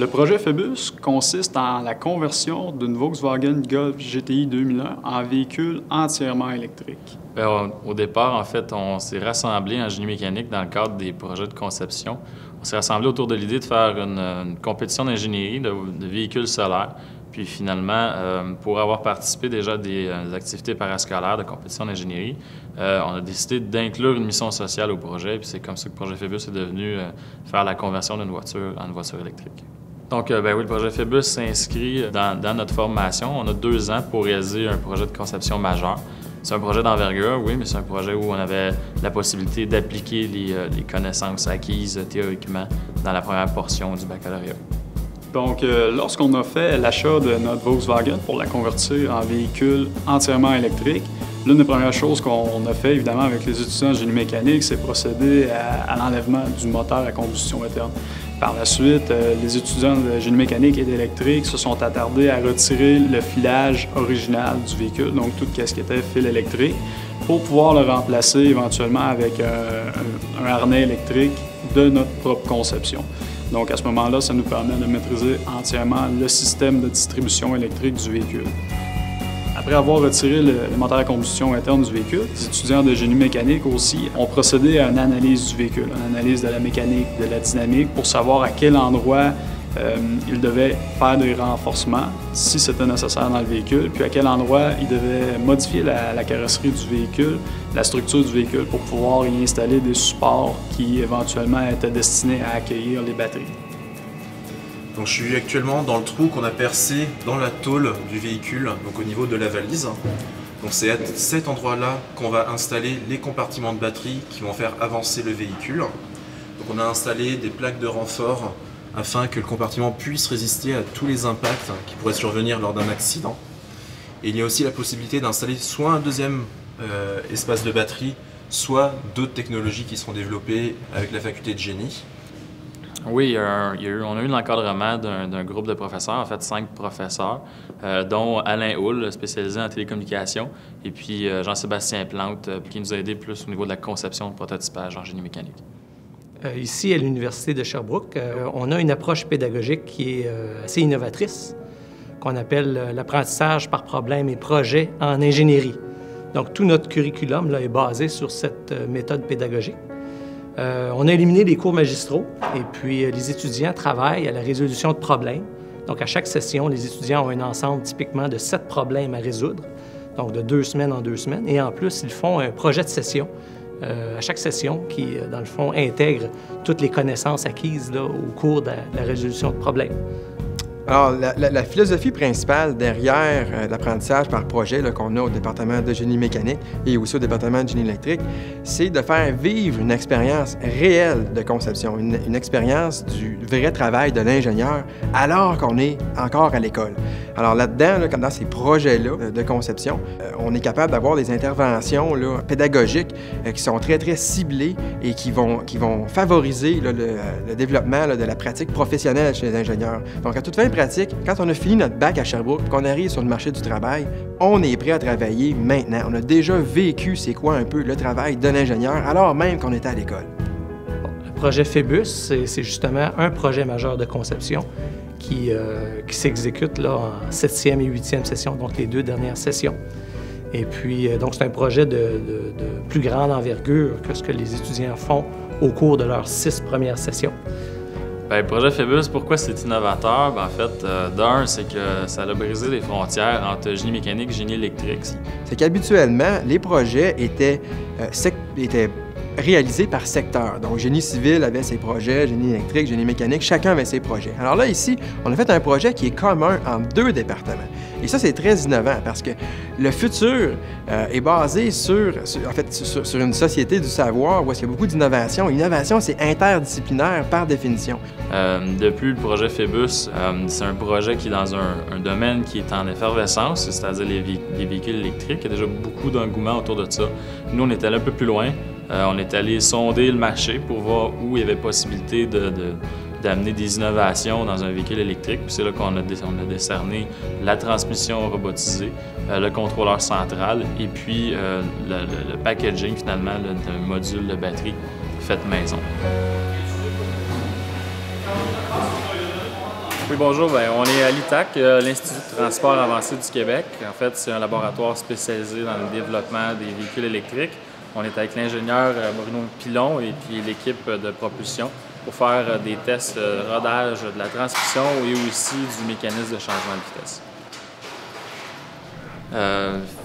Le projet Phébus consiste en la conversion d'une Volkswagen Golf GTI 2001 en véhicule entièrement électrique. Au départ, en fait, on s'est rassemblés en génie mécanique dans le cadre des projets de conception. On s'est rassemblés autour de l'idée de faire une compétition d'ingénierie de véhicules solaires. Puis finalement, pour avoir participé déjà à des activités parascolaires de compétition d'ingénierie, on a décidé d'inclure une mission sociale au projet. Puis c'est comme ça que le projet Phébus est devenu faire la conversion d'une voiture en une voiture électrique. Donc, oui, le projet Phébus s'inscrit dans notre formation. On a 2 ans pour réaliser un projet de conception majeur. C'est un projet d'envergure, oui, mais c'est un projet où on avait la possibilité d'appliquer les connaissances acquises théoriquement dans la première portion du baccalauréat. Donc, lorsqu'on a fait l'achat de notre Volkswagen pour la convertir en véhicule entièrement électrique, l'une des premières choses qu'on a fait, évidemment, avec les étudiants en génie mécanique, c'est procéder à l'enlèvement du moteur à combustion interne. Par la suite, les étudiants de génie mécanique et d'électrique se sont attardés à retirer le filage original du véhicule, donc tout ce qui était fil électrique, pour pouvoir le remplacer éventuellement avec un harnais électrique de notre propre conception. Donc à ce moment-là, ça nous permet de maîtriser entièrement le système de distribution électrique du véhicule. Après avoir retiré le moteur à combustion interne du véhicule, les étudiants de génie mécanique aussi ont procédé à une analyse du véhicule, une analyse de la mécanique, de la dynamique, pour savoir à quel endroit ils devaient faire des renforcements, si c'était nécessaire dans le véhicule, puis à quel endroit ils devaient modifier la carrosserie du véhicule, la structure du véhicule, pour pouvoir y installer des supports qui éventuellement étaient destinés à accueillir les batteries. Donc, je suis actuellement dans le trou qu'on a percé dans la tôle du véhicule, donc au niveau de la valise. Donc c'est à cet endroit-là qu'on va installer les compartiments de batterie qui vont faire avancer le véhicule. Donc on a installé des plaques de renfort afin que le compartiment puisse résister à tous les impacts qui pourraient survenir lors d'un accident. Et il y a aussi la possibilité d'installer soit un deuxième espace de batterie, soit d'autres technologies qui seront développées avec la faculté de génie. Oui, on a eu l'encadrement d'un groupe de professeurs, en fait 5 professeurs, dont Alain Houle, spécialisé en télécommunications, et puis Jean-Sébastien Plante, qui nous a aidés plus au niveau de la conception de prototypage en génie mécanique. Ici, à l'Université de Sherbrooke, on a une approche pédagogique qui est assez innovatrice, qu'on appelle l'apprentissage par problème et projet en ingénierie. Donc, tout notre curriculum là, est basé sur cette méthode pédagogique. On a éliminé les cours magistraux et puis les étudiants travaillent à la résolution de problèmes. Donc, à chaque session, les étudiants ont un ensemble typiquement de 7 problèmes à résoudre, donc de 2 semaines en 2 semaines. Et en plus, ils font un projet de session à chaque session qui, dans le fond, intègre toutes les connaissances acquises là, au cours de la résolution de problèmes. Alors, la philosophie principale derrière l'apprentissage par projet qu'on a au département de génie mécanique et aussi au département de génie électrique, c'est de faire vivre une expérience réelle de conception, une expérience du vrai travail de l'ingénieur alors qu'on est encore à l'école. Alors là-dedans, comme dans ces projets-là de conception, on est capable d'avoir des interventions pédagogiques qui sont très, très ciblées et qui vont favoriser le développement de la pratique professionnelle chez les ingénieurs. Donc, à toute fin pratique, quand on a fini notre bac à Sherbrooke, qu'on arrive sur le marché du travail, on est prêt à travailler maintenant. On a déjà vécu c'est quoi un peu le travail de l'ingénieur, alors même qu'on était à l'école. Le projet Phébus, c'est justement un projet majeur de conception qui s'exécute là, en 7e et 8e session, donc les 2 dernières sessions. Et puis, donc c'est un projet de plus grande envergure que ce que les étudiants font au cours de leurs 6 premières sessions. Bien, le projet Phébus, pourquoi c'est innovateur? Bien, en fait, d'un, c'est que ça a brisé les frontières entre génie mécanique et génie électrique. C'est qu'habituellement, les projets étaient réalisés par secteur. Donc, génie civil avait ses projets, génie électrique, génie mécanique, chacun avait ses projets. Alors là, ici, on a fait un projet qui est commun entre 2 départements. Et ça, c'est très innovant parce que le futur est basé sur une société du savoir où il y a beaucoup d'innovation. L'innovation, c'est interdisciplinaire par définition. Depuis le projet Phébus, c'est un projet qui est dans un domaine qui est en effervescence, c'est-à-dire les véhicules électriques. Il y a déjà beaucoup d'engouement autour de ça. Nous, on est allé un peu plus loin. On est allé sonder le marché pour voir où il y avait possibilité d'amener des innovations dans un véhicule électrique. Puis c'est là qu'on a décerné la transmission robotisée, le contrôleur central et puis le packaging finalement d'un module de batterie fait maison. Oui, bonjour. Bien, on est à l'ITAC, l'Institut de transport avancé du Québec. En fait, c'est un laboratoire spécialisé dans le développement des véhicules électriques. On est avec l'ingénieur Bruno Pilon et puis l'équipe de propulsion pour faire des tests de rodage de la transmission et aussi du mécanisme de changement de vitesse.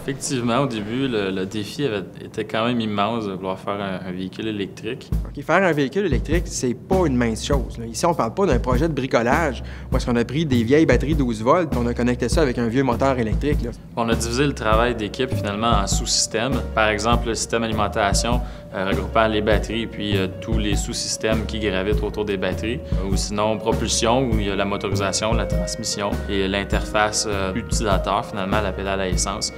Effectivement, au début, le défi était quand même immense de vouloir faire un véhicule électrique. Okay, faire un véhicule électrique, c'est pas une mince chose, là. Ici, on parle pas d'un projet de bricolage où est-ce qu'on a pris des vieilles batteries 12 volts et on a connecté ça avec un vieux moteur électrique, là. On a divisé le travail d'équipe finalement en sous-systèmes. Par exemple, le système alimentation regroupant les batteries et puis tous les sous-systèmes qui gravitent autour des batteries. Ou sinon, propulsion, où il y a la motorisation, la transmission et l'interface utilisateur, finalement, la pédale à essence.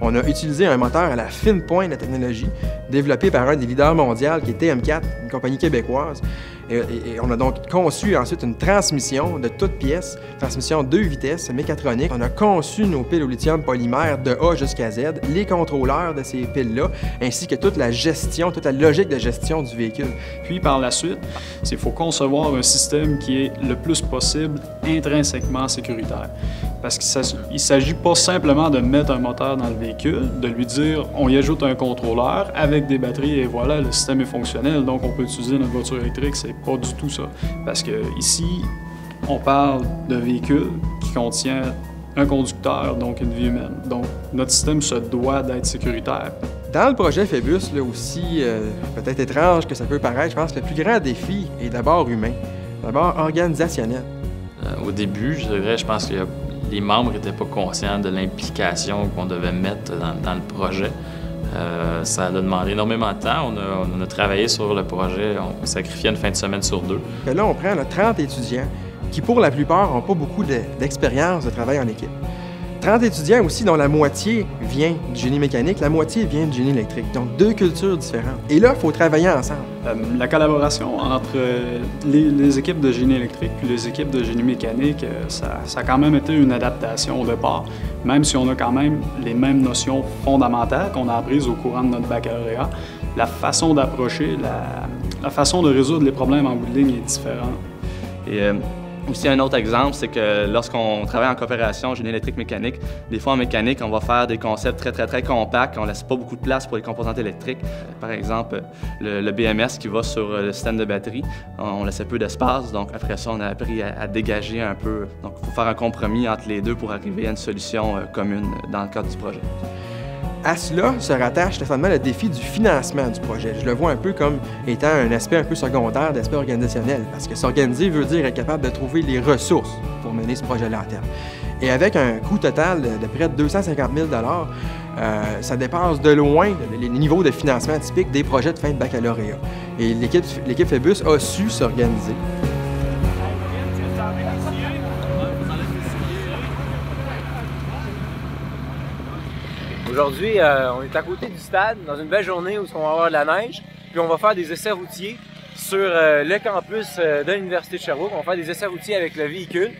On a utilisé un moteur à la fine pointe de la technologie, développé par un des leaders mondiaux qui est TM4, une compagnie québécoise. Et on a donc conçu ensuite une transmission de toutes pièces, transmission 2 vitesses mécatronique. On a conçu nos piles au lithium polymère de A jusqu'à Z, les contrôleurs de ces piles-là, ainsi que toute la gestion, toute la logique de gestion du véhicule. Puis par la suite, il faut concevoir un système qui est le plus possible intrinsèquement sécuritaire. Parce qu'il ne s'agit pas simplement de mettre un moteur dans le véhicule, de lui dire on y ajoute un contrôleur avec des batteries et voilà, le système est fonctionnel, donc on peut utiliser notre voiture électrique. C'est pas du tout ça. Parce que ici, on parle de véhicule qui contient un conducteur, donc une vie humaine. Donc notre système se doit d'être sécuritaire. Dans le projet Phébus, là aussi, peut-être étrange que ça peut paraître, je pense que le plus grand défi est d'abord humain, d'abord organisationnel. Au début, je pense que les membres n'étaient pas conscients de l'implication qu'on devait mettre dans le projet. Ça a demandé énormément de temps. On a travaillé sur le projet, on sacrifiait une fin de semaine sur 2. Et là, on prend 30 étudiants qui, pour la plupart, n'ont pas beaucoup d'expérience de travail en équipe. 30 étudiants aussi dont la moitié vient du génie mécanique, la moitié vient du génie électrique. Donc, 2 cultures différentes. Et là, il faut travailler ensemble. La collaboration entre les équipes de génie électrique et les équipes de génie mécanique, ça a quand même été une adaptation au départ, même si on a quand même les mêmes notions fondamentales qu'on a apprises au courant de notre baccalauréat. La façon d'approcher, la façon de résoudre les problèmes en bout de ligne est différente. Et aussi, un autre exemple, c'est que lorsqu'on travaille en coopération génie électrique mécanique, des fois en mécanique, on va faire des concepts très compacts, on laisse pas beaucoup de place pour les composantes électriques. Par exemple, le BMS qui va sur le système de batterie, on laissait peu d'espace, donc après ça, on a appris à dégager un peu. Donc, il faut faire un compromis entre les deux pour arriver à une solution commune dans le cadre du projet. À cela se rattache nécessairement le défi du financement du projet. Je le vois un peu comme étant un aspect un peu secondaire d'aspect organisationnel, parce que s'organiser veut dire être capable de trouver les ressources pour mener ce projet-là à terme. Et avec un coût total de près de 250 000 ça dépasse de loin les niveaux de financement typiques des projets de fin de baccalauréat. Et l'équipe Phébus a su s'organiser. Aujourd'hui, on est à côté du stade, dans une belle journée où on va avoir de la neige, puis on va faire des essais routiers sur le campus de l'Université de Sherbrooke. On va faire des essais routiers avec le véhicule.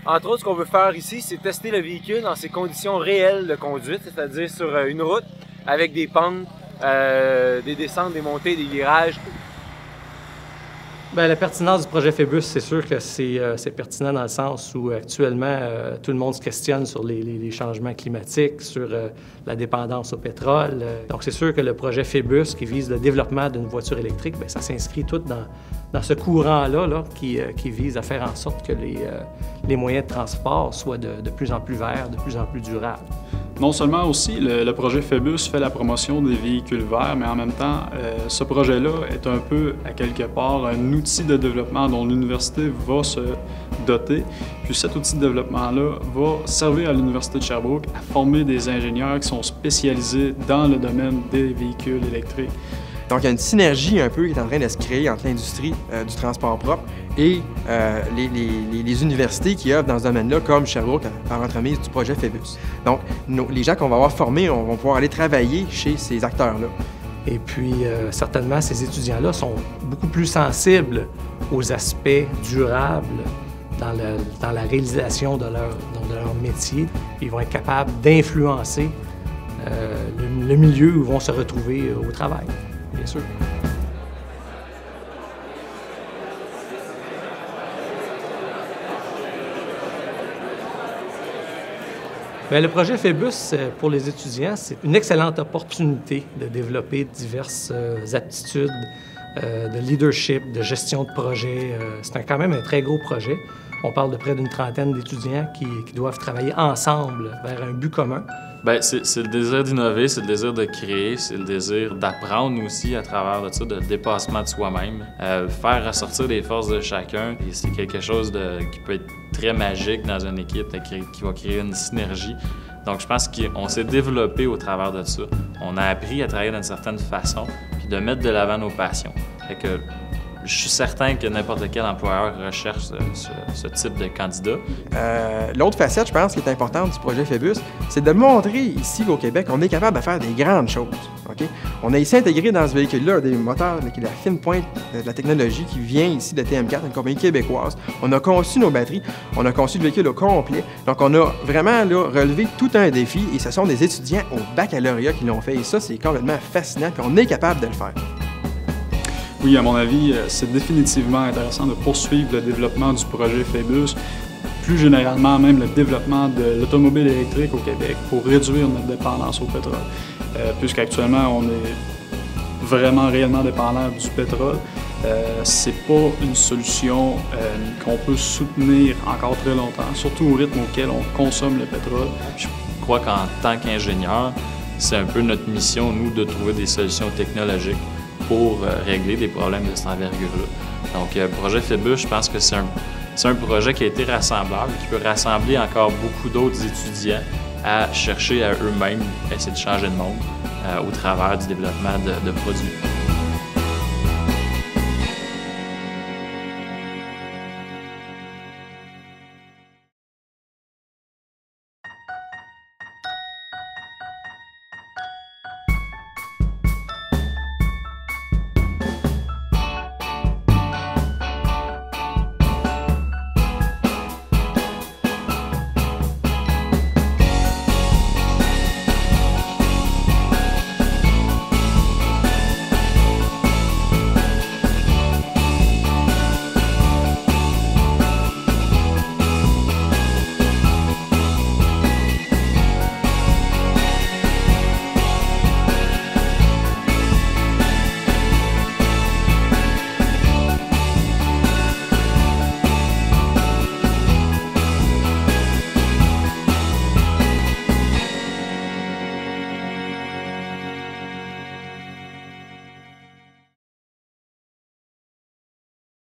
Entre autres, ce qu'on veut faire ici, c'est tester le véhicule dans ses conditions réelles de conduite, c'est-à-dire sur une route avec des pentes, des descentes, des montées, des virages. Bien, la pertinence du projet Phébus, c'est sûr que c'est pertinent dans le sens où actuellement, tout le monde se questionne sur les changements climatiques, sur la dépendance au pétrole. Donc, c'est sûr que le projet Phébus, qui vise le développement d'une voiture électrique, bien, ça s'inscrit tout dans ce courant-là qui vise à faire en sorte que les moyens de transport soient de plus en plus verts, de plus en plus durables. Non seulement aussi, le projet Phébus fait la promotion des véhicules verts, mais en même temps, ce projet-là est un peu, à quelque part, un outil de développement dont l'université va se doter. Puis cet outil de développement-là va servir à l'Université de Sherbrooke à former des ingénieurs qui sont spécialisés dans le domaine des véhicules électriques. Donc, il y a une synergie un peu qui est en train de se créer entre l'industrie du transport propre et les universités qui œuvrent dans ce domaine-là, comme Sherbrooke, par l'entremise du projet Phébus. Donc, les gens qu'on va avoir formés vont pouvoir aller travailler chez ces acteurs-là. Et puis, certainement, ces étudiants-là sont beaucoup plus sensibles aux aspects durables dans la réalisation de leur métier. Ils vont être capables d'influencer le milieu où ils vont se retrouver au travail, bien sûr. Bien, le projet Phébus, pour les étudiants, c'est une excellente opportunité de développer diverses aptitudes de leadership, de gestion de projet. C'est quand même un très gros projet. On parle de près d'une trentaine d'étudiants qui doivent travailler ensemble vers un but commun. Bien, c'est le désir d'innover, c'est le désir de créer, c'est le désir d'apprendre aussi à travers de ça, de dépassement de soi-même. Faire ressortir les forces de chacun, et c'est quelque chose qui peut être très magique dans une équipe, qui va créer une synergie. Donc, je pense qu'on s'est développé au travers de ça. On a appris à travailler d'une certaine façon, puis de mettre de l'avant nos passions. Fait que je suis certain que n'importe quel employeur recherche ce type de candidat. L'autre facette, je pense, qui est importante du projet Phébus, c'est de montrer ici au Québec qu'on est capable de faire des grandes choses. Okay? On a ici intégré dans ce véhicule-là des moteurs qui est la fine pointe de la technologie qui vient ici de TM4, une compagnie québécoise. On a conçu nos batteries, on a conçu le véhicule au complet. Donc, on a vraiment là, relevé tout un défi et ce sont des étudiants au baccalauréat qui l'ont fait. Et ça, c'est complètement fascinant, puis on est capable de le faire. Oui, à mon avis, c'est définitivement intéressant de poursuivre le développement du projet Phébus, plus généralement même le développement de l'automobile électrique au Québec pour réduire notre dépendance au pétrole. Puisqu'actuellement, on est vraiment réellement dépendant du pétrole. C'est pas une solution qu'on peut soutenir encore très longtemps, surtout au rythme auquel on consomme le pétrole. Je crois qu'en tant qu'ingénieur, c'est un peu notre mission, nous, de trouver des solutions technologiques pour régler des problèmes de cette envergure-là. Donc, le projet Phébus, je pense que c'est un projet qui a été rassemblable, qui peut rassembler encore beaucoup d'autres étudiants à chercher à eux-mêmes essayer de changer le monde au travers du développement de produits.